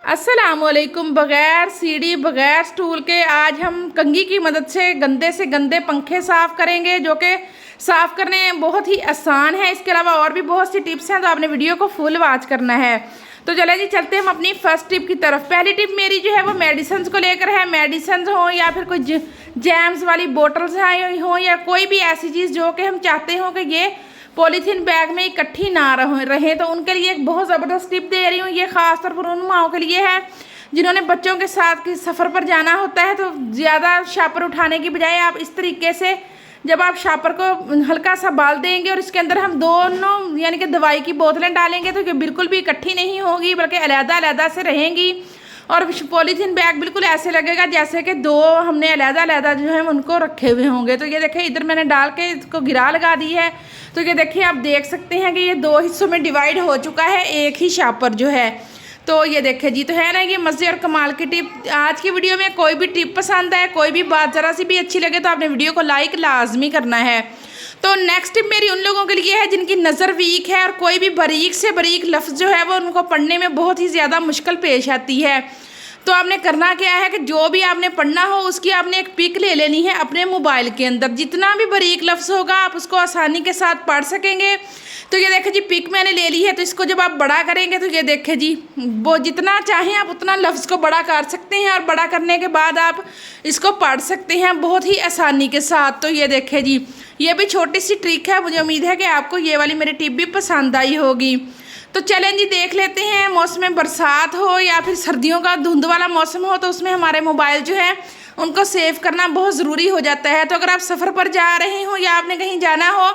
अस्सलामुअलैकुम। बग़ैर सीढ़ी बग़ैर स्टूल के आज हम कंघी की मदद से गंदे पंखे साफ़ करेंगे, जो कि साफ़ करने बहुत ही आसान है। इसके अलावा और भी बहुत सी टिप्स हैं, तो आपने वीडियो को फुल वॉच करना है। तो चले जी, चलते हैं हम अपनी फर्स्ट टिप की तरफ। पहली टिप मेरी जो है वो मेडिसिन को लेकर है। मेडिसिन हो या फिर कोई जैम्स वाली बोटल्स हो या कोई भी ऐसी चीज़ जो कि हम चाहते हो कि ये पॉलीथीन बैग में इकट्ठी ना रहे, तो उनके लिए एक बहुत ज़बरदस्त टिप दे रही हूँ। ये ख़ास तौर पर उन माओं के लिए है जिन्होंने बच्चों के साथ कि सफ़र पर जाना होता है। तो ज़्यादा शापर उठाने की बजाय आप इस तरीके से जब आप शापर को हल्का सा बाल देंगे और इसके अंदर हम दोनों यानी कि दवाई की बोतलें डालेंगे, तो ये बिल्कुल भी इकट्ठी नहीं होगी, बल्कि अलग-अलग से रहेंगी। और पॉलीथीन बैग बिल्कुल ऐसे लगेगा जैसे कि दो हमने अलग-अलग जो है उनको रखे हुए होंगे। तो ये देखिए, इधर मैंने डाल के इसको गिरा लगा दी है। तो ये देखिए, आप देख सकते हैं कि ये दो हिस्सों में डिवाइड हो चुका है एक ही शापर जो है। तो ये देखिए जी, तो है ना ये मज़े और कमाल की टिप। आज की वीडियो में कोई भी टिप पसंद आए, कोई भी बात ज़रा सी भी अच्छी लगे, तो आपने वीडियो को लाइक लाजमी करना है। तो नेक्स्ट टिप मेरी उन लोगों के लिए है जिनकी नज़र वीक है और कोई भी बारीक से बारीक लफ्ज़ जो है वो उनको पढ़ने में बहुत ही ज़्यादा मुश्किल पेश आती है। तो आपने करना क्या है कि जो भी आपने पढ़ना हो उसकी आपने एक पिक ले लेनी है अपने मोबाइल के अंदर। जितना भी बारीक लफ्ज़ होगा आप उसको आसानी के साथ पढ़ सकेंगे। तो ये देखें जी, पिक मैंने ले ली है। तो इसको जब आप बड़ा करेंगे तो ये देखें जी, वो जितना चाहें आप उतना लफ्ज़ को बड़ा कर सकते हैं और बड़ा करने के बाद आप इसको पढ़ सकते हैं बहुत ही आसानी के साथ। तो ये देखें जी, ये भी छोटी सी ट्रिक है। मुझे उम्मीद है कि आपको ये वाली मेरी टिप भी पसंद आई होगी। तो चलें जी, देख लेते हैं। मौसम बरसात हो या फिर सर्दियों का धुंध वाला मौसम हो, तो उसमें हमारे मोबाइल जो है उनको सेव करना बहुत ज़रूरी हो जाता है। तो अगर आप सफ़र पर जा रहे हो या आपने कहीं जाना हो,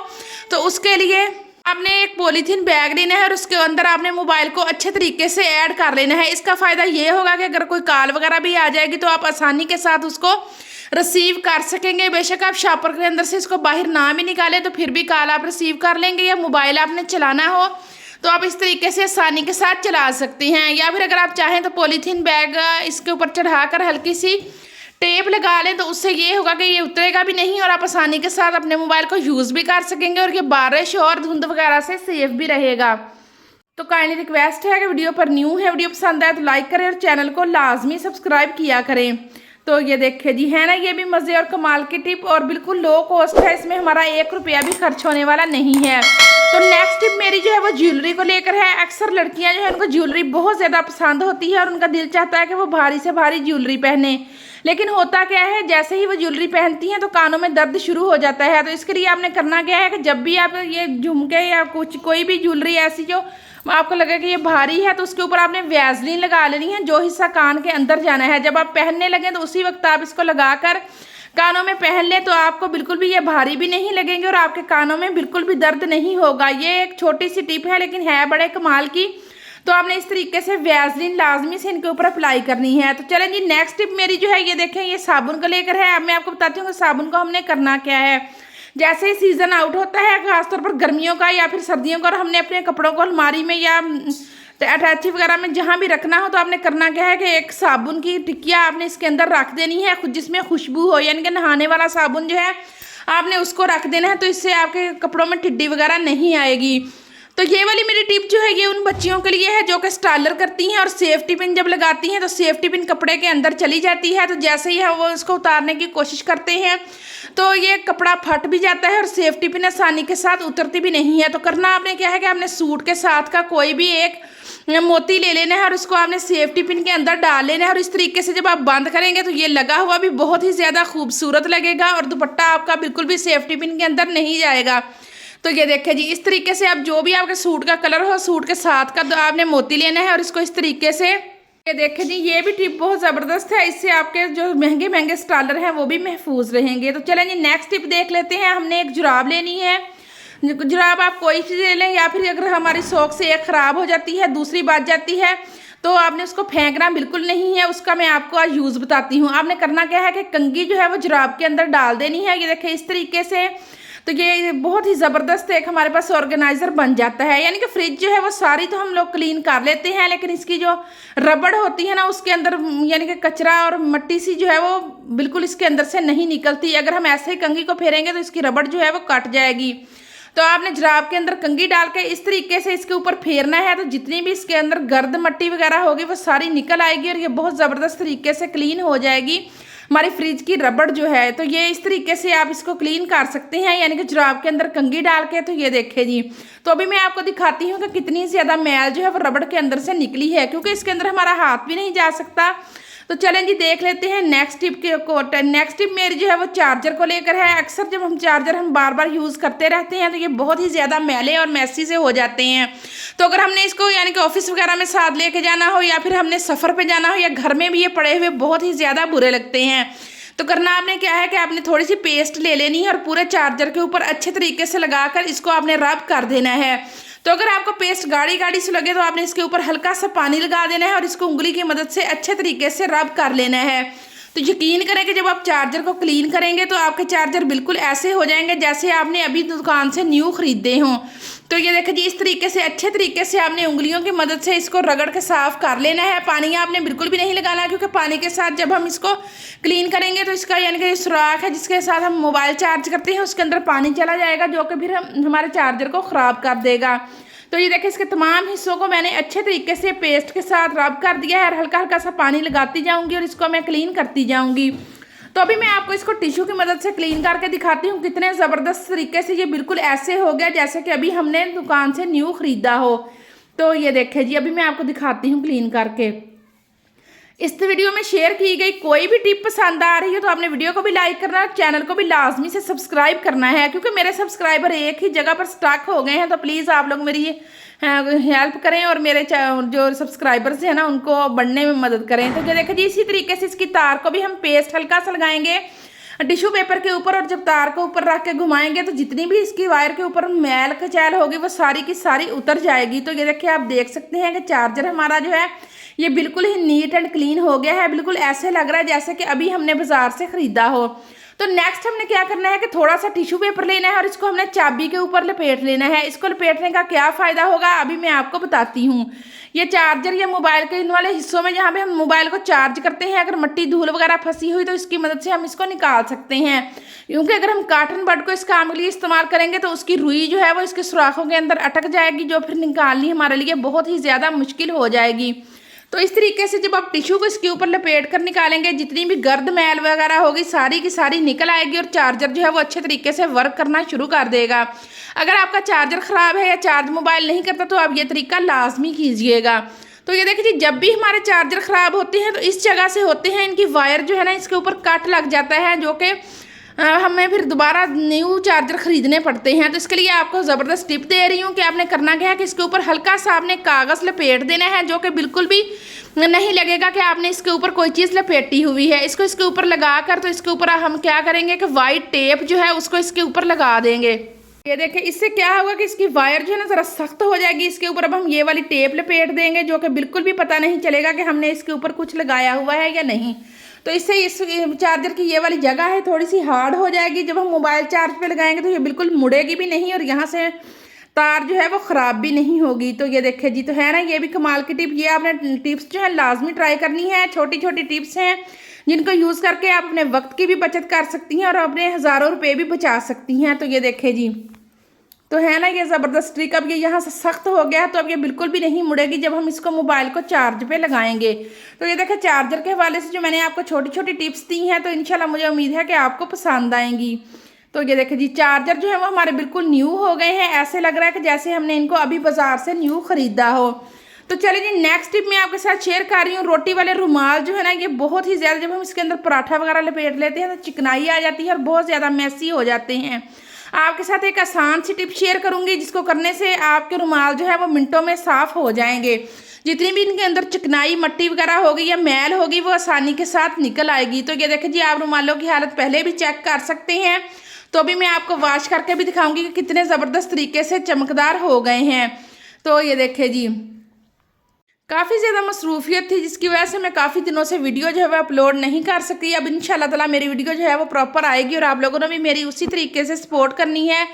तो उसके लिए आपने एक पॉलीथीन बैग लेना है और उसके अंदर आपने मोबाइल को अच्छे तरीके से ऐड कर लेना है। इसका फ़ायदा ये होगा कि अगर कोई कॉल वगैरह भी आ जाएगी तो आप आसानी के साथ उसको रिसीव कर सकेंगे। बेशक आप शॉपर के अंदर से इसको बाहर ना भी निकालें, तो फिर भी कॉल आप रिसीव कर लेंगे। या मोबाइल आपने चलाना हो तो आप इस तरीके से आसानी के साथ चला सकते हैं। या फिर अगर आप चाहें तो पॉलीथीन बैग इसके ऊपर चढ़ाकर हल्की सी टेप लगा लें, तो उससे ये होगा कि ये उतरेगा भी नहीं और आप आसानी के साथ अपने मोबाइल को यूज़ भी कर सकेंगे और ये बारिश और धुंध वगैरह से सेफ भी रहेगा। तो काइंडली रिक्वेस्ट है कि वीडियो पर न्यू है, वीडियो पसंद आए तो लाइक करें और चैनल को लाजमी सब्सक्राइब किया करें। तो ये देखें जी, है ना ये भी मज़े और कमाल की टिप और बिल्कुल लो कॉस्ट है। इसमें हमारा 1 रुपया भी खर्च होने वाला नहीं है। तो नेक्स्ट टिप मेरी जो है वो ज्वेलरी को लेकर है। अक्सर लड़कियां जो है उनको ज्वेलरी बहुत ज़्यादा पसंद होती है और उनका दिल चाहता है कि वो भारी से भारी ज्वेलरी पहने, लेकिन होता क्या है, जैसे ही वो ज्वेलरी पहनती हैं तो कानों में दर्द शुरू हो जाता है। तो इसके लिए आपने करना क्या है कि जब भी आप ये झुमके या कोई भी ज्वेलरी ऐसी जो आपको लगे कि ये भारी है, तो उसके ऊपर आपने वैसलीन लगा लेनी है जो हिस्सा कान के अंदर जाना है। जब आप पहनने लगें तो उसी वक्त आप इसको लगाकर कानों में पहन लें, तो आपको बिल्कुल भी ये भारी भी नहीं लगेंगे और आपके कानों में बिल्कुल भी दर्द नहीं होगा। ये एक छोटी सी टिप है लेकिन है बड़े कमाल की। तो आपने इस तरीके से वैसलीन लाजमी से इनके ऊपर अप्लाई करनी है। तो चलें जी, नेक्स्ट टिप मेरी जो है ये देखें, ये साबुन को लेकर है। अब मैं आपको बताती हूँ कि साबुन को हमने करना क्या है। जैसे ही सीज़न आउट होता है, खासतौर पर गर्मियों का या फिर सर्दियों का, और हमने अपने कपड़ों को अलमारी में या अटैची वगैरह में जहाँ भी रखना हो, तो आपने करना क्या है कि एक साबुन की टिकिया आपने इसके अंदर रख देनी है जिसमें खुशबू हो, यानी कि नहाने वाला साबुन जो है आपने उसको रख देना है। तो इससे आपके कपड़ों में टिड्डी वगैरह नहीं आएगी। तो ये वाली मेरी टिप जो है ये उन बच्चियों के लिए है जो कि स्टाइलर करती हैं और सेफ्टी पिन जब लगाती हैं तो सेफ्टी पिन कपड़े के अंदर चली जाती है। तो जैसे ही हम वो इसको उतारने की कोशिश करते हैं तो ये कपड़ा फट भी जाता है और सेफ्टी पिन आसानी के साथ उतरती भी नहीं है। तो करना आपने क्या है कि आपने सूट के साथ का कोई भी एक मोती ले लेना है और उसको आपने सेफ्टी पिन के अंदर डाल लेना है और इस तरीके से जब आप बंद करेंगे तो ये लगा हुआ भी बहुत ही ज़्यादा खूबसूरत लगेगा और दुपट्टा आपका बिल्कुल भी सेफ्टी पिन के अंदर नहीं जाएगा। तो ये देखें जी, इस तरीके से आप जो भी आपके सूट का कलर हो, सूट के साथ का आपने मोती लेना है और इसको इस तरीके से, ये देखें जी, ये भी टिप बहुत ज़बरदस्त है। इससे आपके जो महंगे महंगे स्टाइलर हैं वो भी महफूज रहेंगे। तो चलें जी, नेक्स्ट टिप देख लेते हैं। हमने एक जुराब लेनी है। जुराब आप कोई चीज़ ले लें, या फिर अगर हमारी शौक से एक ख़राब हो जाती है, दूसरी बच जाती है, तो आपने उसको फेंकना बिल्कुल नहीं है। उसका मैं आपको आज यूज़ बताती हूँ। आपने करना क्या है कि कंघी जो है वो जुराब के अंदर डाल देनी है। ये देखें इस तरीके से। तो ये बहुत ही ज़बरदस्त एक हमारे पास ऑर्गेनाइज़र बन जाता है। यानी कि फ्रिज जो है वो सारी तो हम लोग क्लीन कर लेते हैं, लेकिन इसकी जो रबड़ होती है ना उसके अंदर यानी कि कचरा और मिट्टी सी जो है वो बिल्कुल इसके अंदर से नहीं निकलती। अगर हम ऐसे ही कंघी को फेरेंगे तो इसकी रबड़ जो है वो कट जाएगी। तो आपने जुराब के अंदर कंघी डाल के इस तरीके से इसके ऊपर फेरना है, तो जितनी भी इसके अंदर गर्द मट्टी वगैरह होगी वो सारी निकल आएगी और ये बहुत ज़बरदस्त तरीके से क्लीन हो जाएगी हमारी फ्रिज की रबड़ जो है। तो ये इस तरीके से आप इसको क्लीन कर सकते हैं, यानी कि जुराब के अंदर कंघी डाल के। तो ये देखे जी, तो अभी मैं आपको दिखाती हूँ कि कितनी ज़्यादा मैल जो है वो रबड़ के अंदर से निकली है, क्योंकि इसके अंदर हमारा हाथ भी नहीं जा सकता। तो चलें जी देख लेते हैं नेक्स्ट टिप के। नेक्स्ट टिप मेरी जो है वो चार्जर को लेकर है। अक्सर जब हम चार्जर बार बार यूज़ करते रहते हैं तो ये बहुत ही ज़्यादा मैले और मैसी से हो जाते हैं। तो अगर हमने इसको यानी कि ऑफिस वगैरह में साथ लेके जाना हो या फिर हमने सफ़र पे जाना हो या घर में भी ये पड़े हुए बहुत ही ज़्यादा बुरे लगते हैं। तो करना आपने क्या है कि आपने थोड़ी सी पेस्ट ले लेनी है और पूरे चार्जर के ऊपर अच्छे तरीके से लगाकर इसको आपने रब कर देना है। तो अगर आपको पेस्ट गाढ़ी गाढ़ी से लगे तो आपने इसके ऊपर हल्का सा पानी लगा देना है और इसको उंगली की मदद से अच्छे तरीके से रब कर लेना है। तो यकीन करें कि जब आप चार्जर को क्लीन करेंगे तो आपके चार्जर बिल्कुल ऐसे हो जाएंगे जैसे आपने अभी दुकान से न्यू खरीदे हों। तो ये देखिए जी, इस तरीके से अच्छे तरीके से आपने उंगलियों की मदद से इसको रगड़ के साफ़ कर लेना है। पानी आपने बिल्कुल भी नहीं लगाना, क्योंकि पानी के साथ जब हम इसको क्लीन करेंगे तो इसका यानी कि सुराख है जिसके साथ हम मोबाइल चार्ज करते हैं उसके अंदर पानी चला जाएगा, जो कि फिर हमारे चार्जर को ख़राब कर देगा। तो ये देखिए, इसके तमाम हिस्सों को मैंने अच्छे तरीके से पेस्ट के साथ रब कर दिया है और हल्का हल्का सा पानी लगाती जाऊंगी और इसको मैं क्लीन करती जाऊंगी। तो अभी मैं आपको इसको टिश्यू की मदद से क्लीन करके दिखाती हूँ कितने ज़बरदस्त तरीके से ये बिल्कुल ऐसे हो गया जैसे कि अभी हमने दुकान से न्यू ख़रीदा हो। तो ये देखिए जी, अभी मैं आपको दिखाती हूँ क्लीन करके। इस वीडियो में शेयर की गई कोई भी टिप पसंद आ रही है तो आपने वीडियो को भी लाइक करना है, चैनल को भी लाजमी से सब्सक्राइब करना है, क्योंकि मेरे सब्सक्राइबर एक ही जगह पर स्टक हो गए हैं। तो प्लीज़ आप लोग मेरी हेल्प करें और मेरे जो सब्सक्राइबर्स हैं ना उनको बढ़ने में मदद करें। तो ये देखिए जी, इसी तरीके से इसकी तार को भी हम पेस्ट हल्का सा लगाएंगे टिश्यू पेपर के ऊपर और जब तार को ऊपर रख के घुमाएंगे तो जितनी भी इसकी वायर के ऊपर मैल कचैल होगी वो सारी की सारी उतर जाएगी। तो ये देखिए, आप देख सकते हैं कि चार्जर हमारा जो है ये बिल्कुल ही नीट एंड क्लीन हो गया है। बिल्कुल ऐसे लग रहा है जैसे कि अभी हमने बाजार से ख़रीदा हो। तो नेक्स्ट हमने क्या करना है कि थोड़ा सा टिश्यू पेपर लेना है और इसको हमने चाबी के ऊपर लपेट लेना है। इसको लपेटने का क्या फ़ायदा होगा अभी मैं आपको बताती हूँ। ये चार्जर या मोबाइल के इन वाले हिस्सों में जहाँ पे हम मोबाइल को चार्ज करते हैं, अगर मिट्टी धूल वगैरह फंसी हुई तो इसकी मदद से हम इसको निकाल सकते हैं, क्योंकि अगर हम कॉटन बड को इस काम के लिए इस्तेमाल करेंगे तो उसकी रुई जो है वो इसके सुराखों के अंदर अटक जाएगी, जो फिर निकालनी हमारे लिए बहुत ही ज़्यादा मुश्किल हो जाएगी। तो इस तरीके से जब आप टिश्यू को इसके ऊपर लपेट कर निकालेंगे जितनी भी गर्द मैल वगैरह होगी सारी की सारी निकल आएगी और चार्जर जो है वो अच्छे तरीके से वर्क करना शुरू कर देगा। अगर आपका चार्जर ख़राब है या चार्ज मोबाइल नहीं करता तो आप ये तरीका लाजमी कीजिएगा। तो ये देखिए जी, जब भी हमारे चार्जर ख़राब होते हैं तो इस जगह से होते हैं, इनकी वायर जो है ना इसके ऊपर कट लग जाता है, जो कि हमें फिर दोबारा न्यू चार्जर ख़रीदने पड़ते हैं। तो इसके लिए आपको ज़बरदस्त टिप दे रही हूँ कि आपने करना क्या है कि इसके ऊपर हल्का सा आपने कागज़ लपेट देना है, जो कि बिल्कुल भी नहीं लगेगा कि आपने इसके ऊपर कोई चीज़ लपेटी हुई है। इसको इसके ऊपर लगा कर तो इसके ऊपर हम क्या करेंगे कि वाइट टेप जो है उसको इसके ऊपर लगा देंगे। ये देखिए, इससे क्या होगा कि इसकी वायर जो है ना ज़रा सख्त हो जाएगी। इसके ऊपर अब हम ये वाली टेप लपेट देंगे, जो कि बिल्कुल भी पता नहीं चलेगा कि हमने इसके ऊपर कुछ लगाया हुआ है या नहीं। तो इससे इस चार्जर की ये वाली जगह है थोड़ी सी हार्ड हो जाएगी। जब हम मोबाइल चार्ज पे लगाएंगे तो ये बिल्कुल मुड़ेगी भी नहीं और यहाँ से तार जो है वो ख़राब भी नहीं होगी। तो ये देखिए जी, तो है ना ये भी कमाल की टिप। ये आपने टिप्स जो है लाजमी ट्राई करनी है। छोटी छोटी टिप्स हैं जिनको यूज़ करके आप अपने वक्त की भी बचत कर सकती हैं और अपने हज़ारों रुपये भी बचा सकती हैं। तो ये देखिए जी, तो है ना ये ज़बरदस्त ट्रिक। अब ये यहाँ से सख्त हो गया तो अब ये बिल्कुल भी नहीं मुड़ेगी जब हम इसको मोबाइल को चार्ज पे लगाएंगे। तो ये देखिए, चार्जर के हवाले से जो मैंने आपको छोटी छोटी टिप्स दी हैं तो इंशाल्लाह मुझे उम्मीद है कि आपको पसंद आएंगी। तो ये देखिए जी, चार्जर जो है वो हमारे बिल्कुल न्यू हो गए हैं। ऐसे लग रहा है कि जैसे हमने इनको अभी बाजार से न्यू ख़रीदा हो। तो चलिए जी, नेक्स्ट टिप मैं आपके साथ शेयर कर रही हूँ। रोटी वाले रुमाल जो है ना ये बहुत ही ज़्यादा, जब हम इसके अंदर पराठा वगैरह लपेट लेते हैं तो चिकनाई आ जाती है और बहुत ज़्यादा मैसी हो जाते हैं। आपके साथ एक आसान सी टिप शेयर करूंगी जिसको करने से आपके रुमाल जो है वो मिनटों में साफ़ हो जाएंगे। जितनी भी इनके अंदर चिकनाई मट्टी वगैरह होगी या मैल होगी वो आसानी के साथ निकल आएगी। तो ये देखिए जी, आप रुमालों की हालत पहले भी चेक कर सकते हैं। तो अभी मैं आपको वॉश करके भी दिखाऊंगी कि कितने ज़बरदस्त तरीके से चमकदार हो गए हैं। तो ये देखिए जी, काफ़ी ज़्यादा मसरूफियत थी, जिसकी वजह से मैं काफ़ी दिनों से वीडियो जो है वो अपलोड नहीं कर सकी। अब इंशाल्लाह ताला मेरी वीडियो जो है वो प्रॉपर आएगी और आप लोगों ने भी मेरी उसी तरीके से सपोर्ट करनी है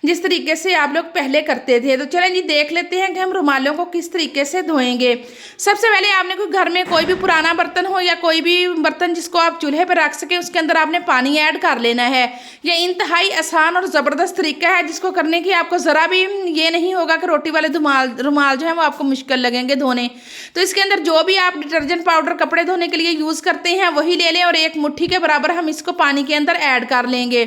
जिस तरीके से आप लोग पहले करते थे। तो चलें जी देख लेते हैं कि हम रुमालों को किस तरीके से धोएंगे। सबसे पहले आपने कोई घर में कोई भी पुराना बर्तन हो या कोई भी बर्तन जिसको आप चूल्हे पर रख सकें, उसके अंदर आपने पानी ऐड कर लेना है। ये इंतहाई आसान और ज़बरदस्त तरीका है जिसको करने की आपको ज़रा भी ये नहीं होगा कि रोटी वाले रुमाल जो है वो आपको मुश्किल लगेंगे धोने। तो इसके अंदर जो भी आप डिटर्जेंट पाउडर कपड़े धोने के लिए यूज़ करते हैं वही ले लें और एक मुट्ठी के बराबर हम इसको पानी के अंदर ऐड कर लेंगे।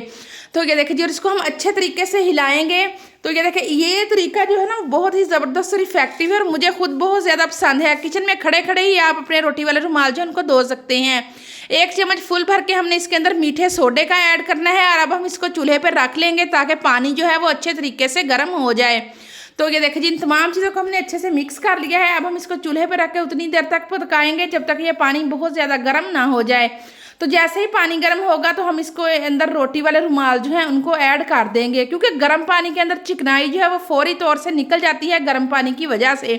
तो ये देखिए जी, और इसको हम अच्छे तरीके से हिलाएंगे। तो ये देखिए ये तरीका जो है ना बहुत ही ज़बरदस्त और इफेक्टिव है और मुझे खुद बहुत ज़्यादा पसंद है। किचन में खड़े खड़े ही आप अपने रोटी वाले रुमाल जो उनको धो सकते हैं। 1 चम्मच फुल भर के हमने इसके अंदर मीठे सोडे का ऐड करना है और अब हम इसको चूल्हे पर रख लेंगे ताकि पानी जो है वो अच्छे तरीके से गर्म हो जाए। तो ये देखिए जी, इन तमाम चीज़ों को हमने अच्छे से मिक्स कर लिया है। अब हम इसको चूल्हे पर रख के उतनी देर तक पकाएंगे जब तक ये पानी बहुत ज़्यादा गर्म ना हो जाए। तो जैसे ही पानी गर्म होगा तो हम इसको अंदर रोटी वाले रुमाल जो हैं उनको ऐड कर देंगे, क्योंकि गर्म पानी के अंदर चिकनाई जो है वो फौरी तौर से निकल जाती है गर्म पानी की वजह से।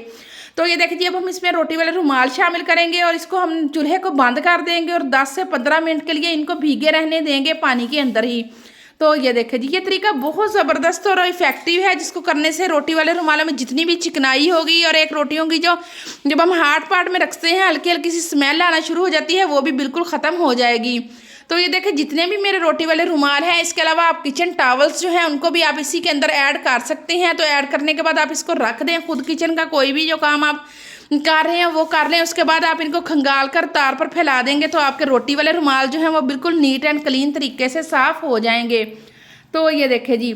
तो ये देखिए अब हम इसमें रोटी वाले रुमाल शामिल करेंगे और इसको हम चूल्हे को बंद कर देंगे और 10 से 15 मिनट के लिए इनको भीगे रहने देंगे पानी के अंदर ही। तो ये देखिए जी, ये तरीका बहुत ज़बरदस्त और इफेक्टिव है जिसको करने से रोटी वाले रुमालों में जितनी भी चिकनाई होगी और एक रोटियों की जो जब हम हाथ पाट में रखते हैं हल्की हल्की सी स्मेल आना शुरू हो जाती है वो भी बिल्कुल ख़त्म हो जाएगी। तो ये देखिए जितने भी मेरे रोटी वाले रुमाल हैं, इसके अलावा आप किचन टॉवल्स जो हैं उनको भी आप इसी के अंदर ऐड कर सकते हैं। तो ऐड करने के बाद आप इसको रख दें, खुद किचन का कोई भी जो काम आप कर रहे हैं वो कर लें। उसके बाद आप इनको खंगाल कर तार पर फैला देंगे तो आपके रोटी वाले रुमाल जो हैं वो बिल्कुल नीट एंड क्लीन तरीके से साफ़ हो जाएंगे। तो ये देखिए जी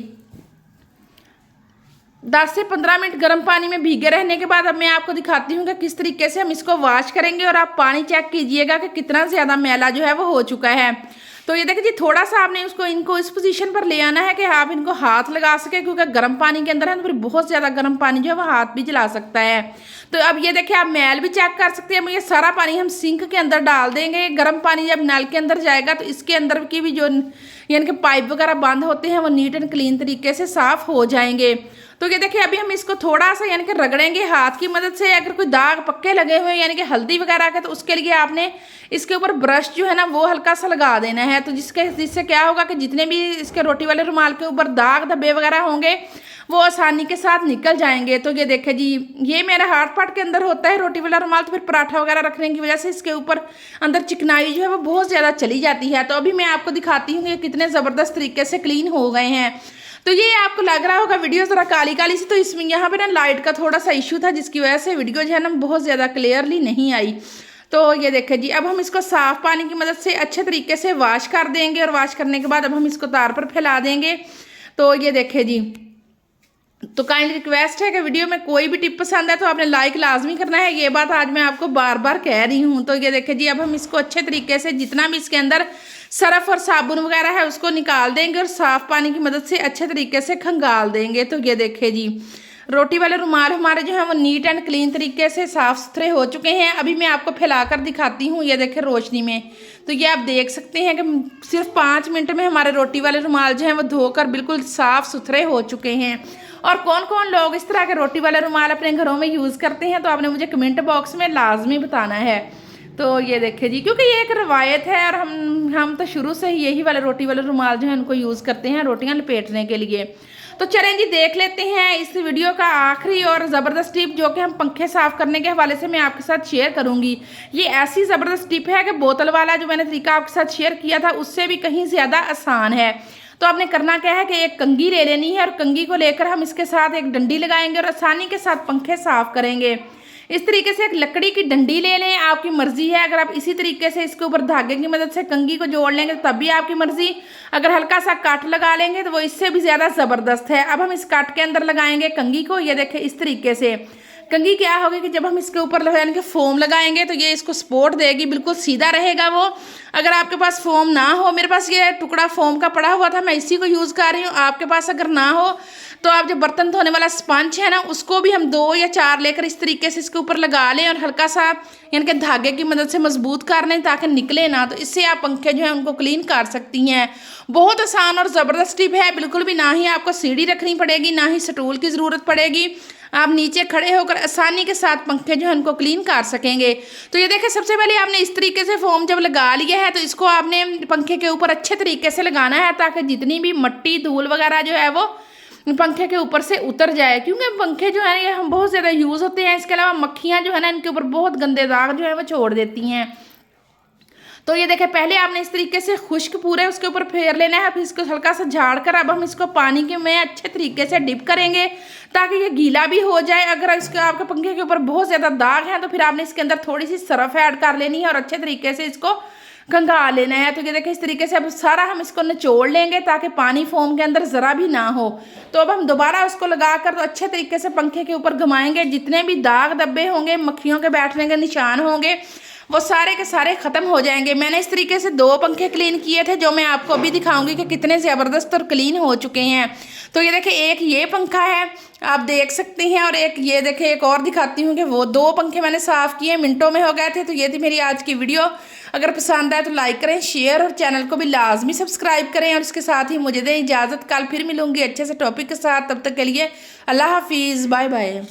10 से 15 मिनट गर्म पानी में भीगे रहने के बाद अब मैं आपको दिखाती हूँ कि किस तरीके से हम इसको वॉश करेंगे और आप पानी चेक कीजिएगा कि कितना ज़्यादा मैला जो है वो हो चुका है। तो ये देखिए जी थोड़ा सा आपने इनको इस पोजीशन पर ले आना है कि आप इनको हाथ लगा सके, क्योंकि गर्म पानी के अंदर है तो फिर बहुत ज़्यादा गर्म पानी जो है वो हाथ भी जला सकता है। तो अब ये देखिए आप मैल भी चेक कर सकते हैं। ये सारा पानी हम सिंक के अंदर डाल देंगे। गर्म पानी जब नल के अंदर जाएगा तो इसके अंदर की भी जो यानी कि पाइप वगैरह बंद होते हैं वो नीट एंड क्लीन तरीके से साफ़ हो जाएंगे। तो ये देखिए अभी हम इसको थोड़ा सा यानी कि रगड़ेंगे हाथ की मदद से। अगर कोई दाग पक्के लगे हुए यानी कि हल्दी वगैरह के तो उसके लिए आपने इसके ऊपर ब्रश जो है ना वो हल्का सा लगा देना है। तो जिससे क्या होगा कि जितने भी इसके रोटी वाले रुमाल के ऊपर दाग धब्बे वगैरह होंगे वो आसानी के साथ निकल जाएंगे। तो ये देखिए जी ये मेरा हाथ पाट के अंदर होता है रोटी वाला रुमाल, तो फिर पराठा वगैरह रखने की वजह से इसके ऊपर अंदर चिकनाई जो है वो बहुत ज़्यादा चली जाती है। तो अभी मैं आपको दिखाती हूँ कि कितने ज़बरदस्त तरीके से क्लीन हो गए हैं। तो ये आपको लग रहा होगा वीडियो ज़रा काली काली सी, तो इसमें यहाँ पे ना लाइट का थोड़ा सा इशू था जिसकी वजह से वीडियो जो है ना बहुत ज़्यादा क्लियरली नहीं आई। तो ये देखिए जी अब हम इसको साफ़ पानी की मदद से अच्छे तरीके से वॉश कर देंगे और वॉश करने के बाद अब हम इसको तार पर फैला देंगे। तो ये देखिए जी, तो काइंडली रिक्वेस्ट है कि वीडियो में कोई भी टिप पसंद है तो आपने लाइक लाजमी करना है। ये बात आज मैं आपको बार बार कह रही हूँ। तो ये देखिए जी अब हम इसको अच्छे तरीके से जितना भी इसके अंदर सरफ और साबुन वगैरह है उसको निकाल देंगे और साफ़ पानी की मदद से अच्छे तरीके से खंगाल देंगे। तो ये देखिए जी रोटी वाले रुमाल हमारे जो है वो नीट एंड क्लीन तरीके से साफ़ सुथरे हो चुके हैं। अभी मैं आपको फैलाकर दिखाती हूँ। ये देखिए रोशनी में तो ये आप देख सकते हैं कि सिर्फ 5 मिनट में हमारे रोटी वाले रुमाल जो हैं वो धोकर बिल्कुल साफ़ सुथरे हो चुके हैं। और कौन कौन लोग इस तरह के रोटी वाले रुमाल अपने घरों में यूज़ करते हैं तो आपने मुझे कमेंट बॉक्स में लाजमी बताना है। तो ये देखिए जी क्योंकि ये एक रवायत है और हम तो शुरू से ही यही वाले रोटी वाले रुमाल जो है उनको यूज़ करते हैं रोटियां लपेटने के लिए। तो चलें जी देख लेते हैं इस वीडियो का आखिरी और ज़बरदस्त टिप जो कि हम पंखे साफ़ करने के हवाले से मैं आपके साथ शेयर करूंगी। ये ऐसी ज़बरदस्त टिप है कि बोतल वाला जो मैंने तरीका आपके साथ शेयर किया था उससे भी कहीं ज़्यादा आसान है। तो आपने करना क्या है कि एक कंघी ले लेनी है और कंघी को लेकर हम इसके साथ एक डंडी लगाएंगे और आसानी के साथ पंखे साफ़ करेंगे। इस तरीके से एक लकड़ी की डंडी ले लें, आपकी मर्जी है। अगर आप इसी तरीके से इसके ऊपर धागे की मदद से कंघी को जोड़ लेंगे तब भी आपकी मर्जी। अगर हल्का सा काट लगा लेंगे तो वो इससे भी ज़्यादा ज़बरदस्त है। अब हम इस काट के अंदर लगाएंगे कंघी को। ये देखें इस तरीके से कंघी क्या होगी कि जब हम इसके ऊपर यानी कि फोम लगाएंगे तो ये इसको सपोर्ट देगी, बिल्कुल सीधा रहेगा वो। अगर आपके पास फोम ना हो, मेरे पास ये टुकड़ा फोम का पड़ा हुआ था मैं इसी को यूज़ कर रही हूँ, आपके पास अगर ना हो तो आप जो बर्तन धोने वाला स्पंज है ना, उसको भी हम 2 या 4 लेकर इस तरीके से इसके ऊपर लगा लें और हल्का सा यानी कि धागे की मदद से मजबूत कर लें ताकि निकले ना। तो इससे आप पंखे जो है उनको क्लीन कर सकती हैं। बहुत आसान और ज़बरदस्त टिप है, बिल्कुल भी ना ही आपको सीढ़ी रखनी पड़ेगी, ना ही स्टूल की ज़रूरत पड़ेगी। आप नीचे खड़े होकर आसानी के साथ पंखे जो है उनको क्लीन कर सकेंगे। तो ये देखिए, सबसे पहले आपने इस तरीके से फोम जब लगा लिया है तो इसको आपने पंखे के ऊपर अच्छे तरीके से लगाना है ताकि जितनी भी मिट्टी धूल वगैरह जो है वो पंखे के ऊपर से उतर जाए, क्योंकि पंखे जो है ये हम बहुत ज़्यादा यूज़ होते हैं। इसके अलावा मक्खियाँ जो है ना इनके ऊपर बहुत गंदे दाग जो है वो छोड़ देती हैं। तो ये देखें, पहले आपने इस तरीके से खुश्क पूरे उसके ऊपर फेर लेना है, फिर इसको हल्का सा झाड़ कर अब हम इसको पानी के में अच्छे तरीके से डिप करेंगे ताकि ये गीला भी हो जाए। अगर इसके आपके पंखे के ऊपर बहुत ज़्यादा दाग है तो फिर आपने इसके अंदर थोड़ी सी सरफ ऐड कर लेनी है और अच्छे तरीके से इसको कंघा लेना है। तो ये देखिए, इस तरीके से अब सारा हम इसको निचोड़ लेंगे ताकि पानी फोम के अंदर ज़रा भी ना हो। तो अब हम दोबारा उसको लगाकर तो अच्छे तरीके से पंखे के ऊपर घुमाएंगे। जितने भी दाग धब्बे होंगे, मक्खियों के बैठने के निशान होंगे, वो सारे के सारे ख़त्म हो जाएंगे। मैंने इस तरीके से 2 पंखे क्लीन किए थे जो मैं आपको अभी दिखाऊंगी कि कितने ज़बरदस्त और क्लीन हो चुके हैं। तो ये देखिए, एक ये पंखा है आप देख सकते हैं, और एक ये देखिए एक और दिखाती हूँ कि वो 2 पंखे मैंने साफ़ किए, मिनटों में हो गए थे। तो ये थी मेरी आज की वीडियो। अगर पसंद आए तो लाइक करें, शेयर और चैनल को भी लाजमी सब्सक्राइब करें, और इसके साथ ही मुझे दें इजाज़त। कल फिर मिलूंगी अच्छे से टॉपिक के साथ। तब तक के लिए अल्लाह हाफिज़, बाय बाय।